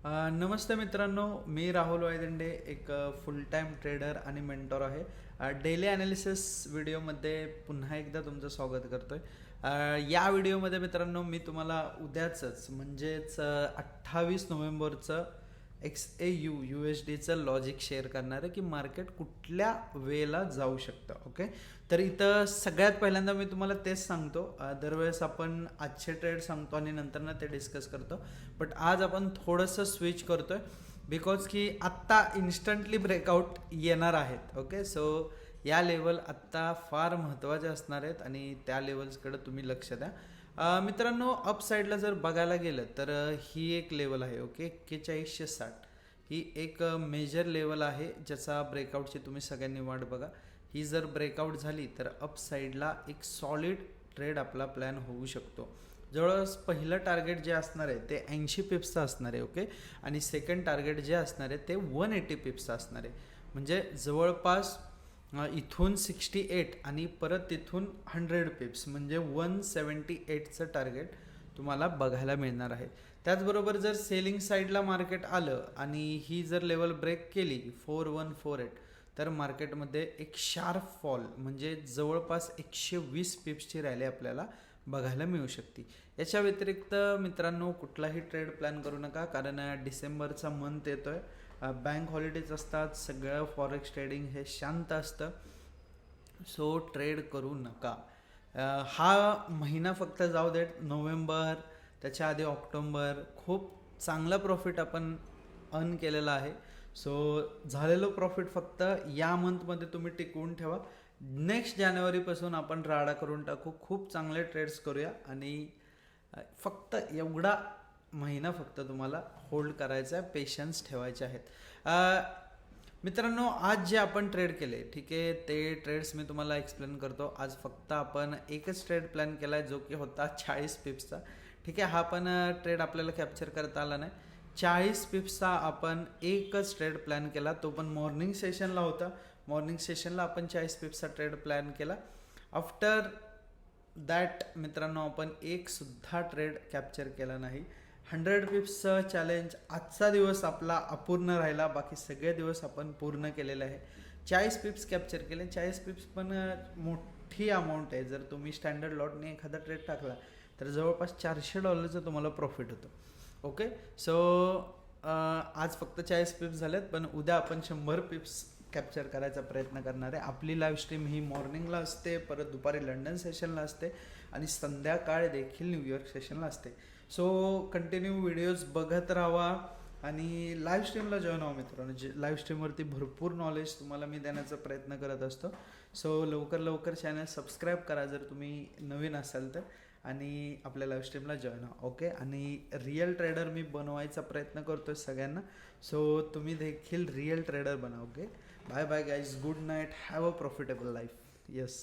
नमस्ते मित्रांनो, मी राहुल वायदंडे एक फुल time trader आणि मेंटॉर आहे. डेली ॲनालिसिस व्हिडिओमध्ये पुन्हा एकदा तुमचं स्वागत करतो आहे. या व्हिडिओमध्ये मित्रांनो मी तुम्हाला उद्याचंच म्हणजेच 28 नोव्हेंबरचं XAU USDचं लॉजिक शेअर करणार आहे की मार्केट कुठल्या वेळेला जाऊ शकतं. ओके, तर इथं सगळ्यात पहिल्यांदा मी तुम्हाला तेच सांगतो. दरवेळेस आपण आजचे ट्रेड सांगतो आणि नंतर ना ते डिस्कस करतो, बट आज आपण थोडंसं स्विच करतोय बिकॉज की आत्ता इन्स्टंटली ब्रेकआउट येणार आहेत. ओके, सो या लेवल आत्ता फार महत्त्वाचे असणार आहेत आणि त्या लेवल्सकडे तुम्ही लक्ष द्या. मित्रांनो, अप साईडला जर बघायला गेलं तर ही एक लेवल आहे. ओके, 4160 ही एक मेजर लेवल आहे ज्याचा ब्रेकआउटची तुम्ही सगळ्यांनी वाट बघा. ही जर ब्रेकआउट झाली तर अप साईडला एक सॉलिड ट्रेड आपला प्लॅन होऊ शकतो. जवळपास पहिलं टार्गेट जे असणार आहे ते 80 पिप्सचं असणार आहे. ओके, आणि सेकंड टार्गेट जे असणार आहे ते 180 पिप्सचं असणार आहे. म्हणजे जवळपास इथून 68 आणि परत तिथून 100 पिप्स म्हणजे 178चं टार्गेट तुम्हाला बघायला मिळणार आहे. त्याचबरोबर जर सेलिंग साईडला मार्केट आलं आणि ही जर लेवल ब्रेक केली 4148 तर मार्केटमध्ये एक शार्प फॉल म्हणजे जवळपास 120 पिप्सची रॅली आपल्याला बघायला मिळू शकते. याच्या व्यतिरिक्त मित्रांनो कुठलाही ट्रेड प्लॅन करू नका, कारण डिसेंबरचा मंथ येतो आहे, बँक हॉलिडेज असतात, सगळं फॉरेक्स ट्रेडिंग हे शांत असतं, सो ट्रेड करू नका. हा महिना फक्त जाऊ देत. नोव्हेंबर, त्याच्या आधी ऑक्टोबर खूप चांगला प्रॉफिट आपण अर्न केलेला आहे. सो झालेलं प्रॉफिट फक्त या मंथमध्ये तुम्ही टिकवून ठेवा. नेक्स्ट जानेवारीपासून आपण राडा करून टाकू, खूप चांगले ट्रेड्स करूया आणि फक्त एवढा महिना फक्त तुम्हाला होल्ड करायचा आहे, पेशन्स ठेवायचे आहेत. मित्रांनो, आज जे आपण ट्रेड केले, ठीक आहे, ते ट्रेड्स मी तुम्हाला एक्सप्लेन करतो. आज फक्त आपण एकच ट्रेड प्लॅन केला आहे जो की होता 40 पिप्सचा. ठीक आहे, हा पण ट्रेड आपल्याला कॅप्चर करता आला नाही. 40 पिप्सचा आपण एकच ट्रेड प्लॅन केला, तो पण मॉर्निंग सेशनला होता. मॉर्निंग सेशनला आपण 40 पिप्सचा ट्रेड प्लॅन केला. आफ्टर दॅट मित्रांनो आपण एक सुद्धा ट्रेड कॅप्चर केला नाही. 100 पिप्सचं चॅलेंज आजचा दिवस आपला अपूर्ण राहिला, बाकी सगळे दिवस आपण पूर्ण केलेले आहे. 40 पिप्स कॅप्चर केले. 40 पिप्स पण मोठी अमाऊंट आहे. जर तुम्ही स्टँडर्ड लॉटने एखादा ट्रेड टाकला तर जवळपास $400 तुम्हाला प्रॉफिट होतं. ओके, सो आज फक्त 40 पिप्स झालेत, पण उद्या आपण 100 पिप्स कॅप्चर करायचा प्रयत्न करणार आहे. आपली लाईव्ह स्ट्रीम ही मॉर्निंगला असते, परत दुपारी लंडन सेशनला असते आणि संध्याकाळी देखील न्यूयॉर्क सेशनला असते. सो कंटिन्यू व्हिडिओज बघत राहा आणि लाईव्ह स्ट्रीमला जॉईन व्हा मित्रांनो. लाईव्ह स्ट्रीमवरती भरपूर नॉलेज तुम्हाला मी देण्याचा प्रयत्न करत असतो. सो लवकर चॅनल सबस्क्राईब करा जर तुम्ही नवीन असाल तर, आणि आपल्या लाईव्ह स्ट्रीमला जॉईन व्हा. ओके, आणि रिअल ट्रेडर मी बनवायचा प्रयत्न करतो सगळ्यांना, सो तुम्ही देखील रिअल ट्रेडर बना. Okay, bye bye guys, good night, have a profitable life. Yes.